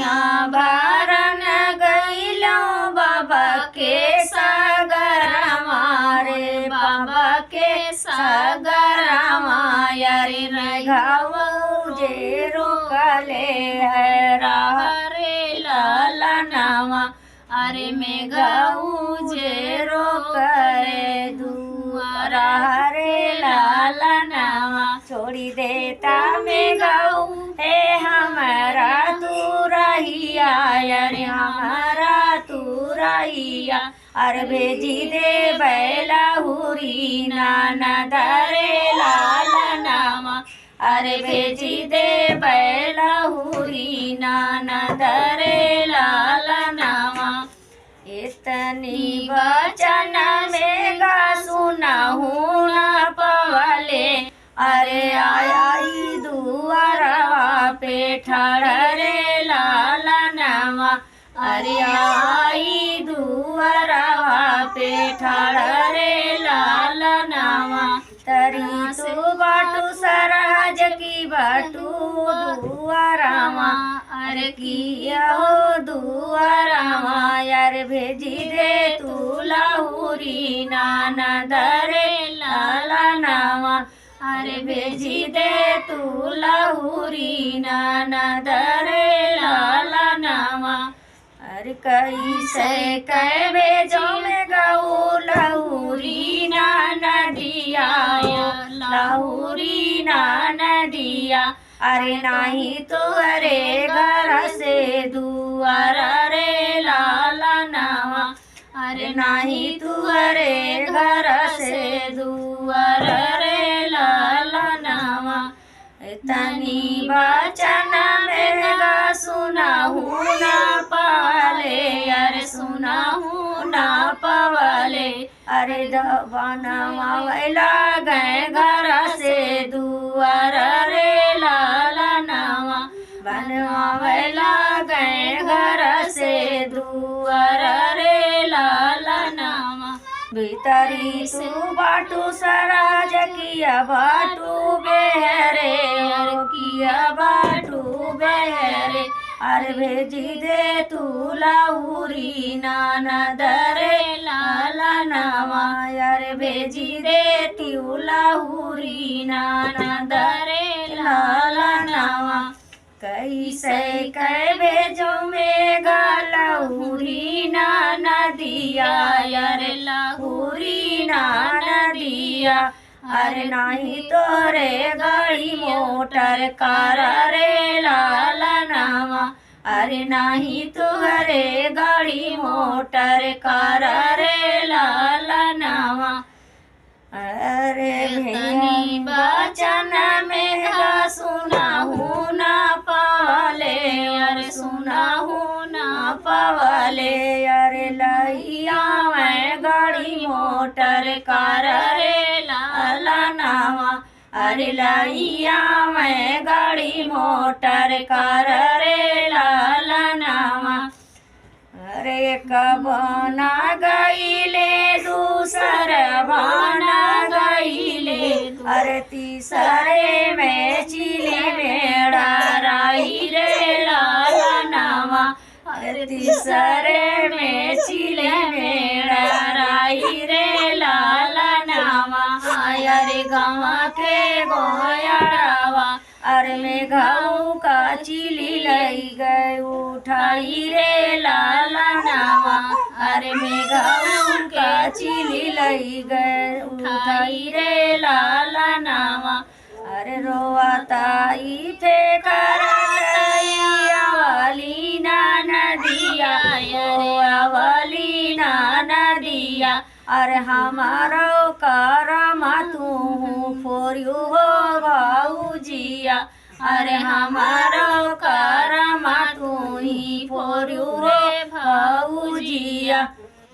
सैया भरन गईलो बाबा के सगरमा रे बाबा के सगरमा यारी घाव जे रोकले है राह रे लालनावा अरे में घाव जे रोकले दुआरा रे लालनावा छोड़ी देता में घाव हे हमारा तू रहिया अरे हमारा तू रहिया अरे भेजी दे बैला हुरी नाना दरे लालनामा अरे भेजी दे बैला हुरी नाना दरे लालनामा इतनी वचन में गा सुनाहू न पवले अरे आया ही दुआरा पे ठाड़े लालनामा अरे आई दुआरा पे ठाड़े लालनामा तरी तू बाटू सरहज की बाटू दुआरामा अरे किया हो दुआरामा यार भेजी दे तू लाहुरी नाना दरे लालनामा अरे भेजी दे तू लाहुरी नाना दरे लालनामा अरे कैसे कह भेजो में गऊ लाहुरी नाना दिया लाहुरी नाना दिया अरे नहीं तो अरे घर से दुआरा रे लालनावा अरे नहीं तू अरे घर से दुआरा रे लालनावा तनी वचन में सुनाहू ना पाले अरे सुनाहू ना पवले अरे बनवावला गए घर से दुआर रे लालनावा बनवावला गए घर से दुआर रे लालनावा भीतरी तू बाटू सराज किया बाटू बेहरे और किया बाटू बेहरे अरे भेजी दे तू लाहुरी नाना दरे लालनावा अरे भेजी दे तू लाहुरी नाना दरे लालनावा कैसे कह भेजो में लाहुरी नाना दिया अरे लाहुरी नाना दिया अरे नहीं तोरे गाड़ी मोटर कार रे लालनावा अरे नहीं तुहरे गाड़ी मोटर कार रे लालनावा अरे भेनी वचन में सुनाहू ना पाले अरे सुनाहू ना पावले अरे लैया मैं गाड़ी मोटर कार रे लालनावा अरे लैया मैं गाड़ी मोटर कार रे लालनावा अरे कबना गईले दूसर बाना गईले अरे तीसरे में चिले मेड़ा राई रे लालनावा अरे तीसरे में चिले मेड़ा राई रे लालनावा अरे गाँव के गोयाड़ावा अरे में घाव का चिली लई गए उठाई रे लालनावा अरे में घाव का चिली लई गए उठाई रे लालनावा अरे रोआताई थे करतैया वाली नाना दिया अरे वाली नाना दिया अरे हमारो कारमा तू फोरियो हो भाऊजिया अरे हमारो कारमा तू ही फोरियो रे भाऊजिया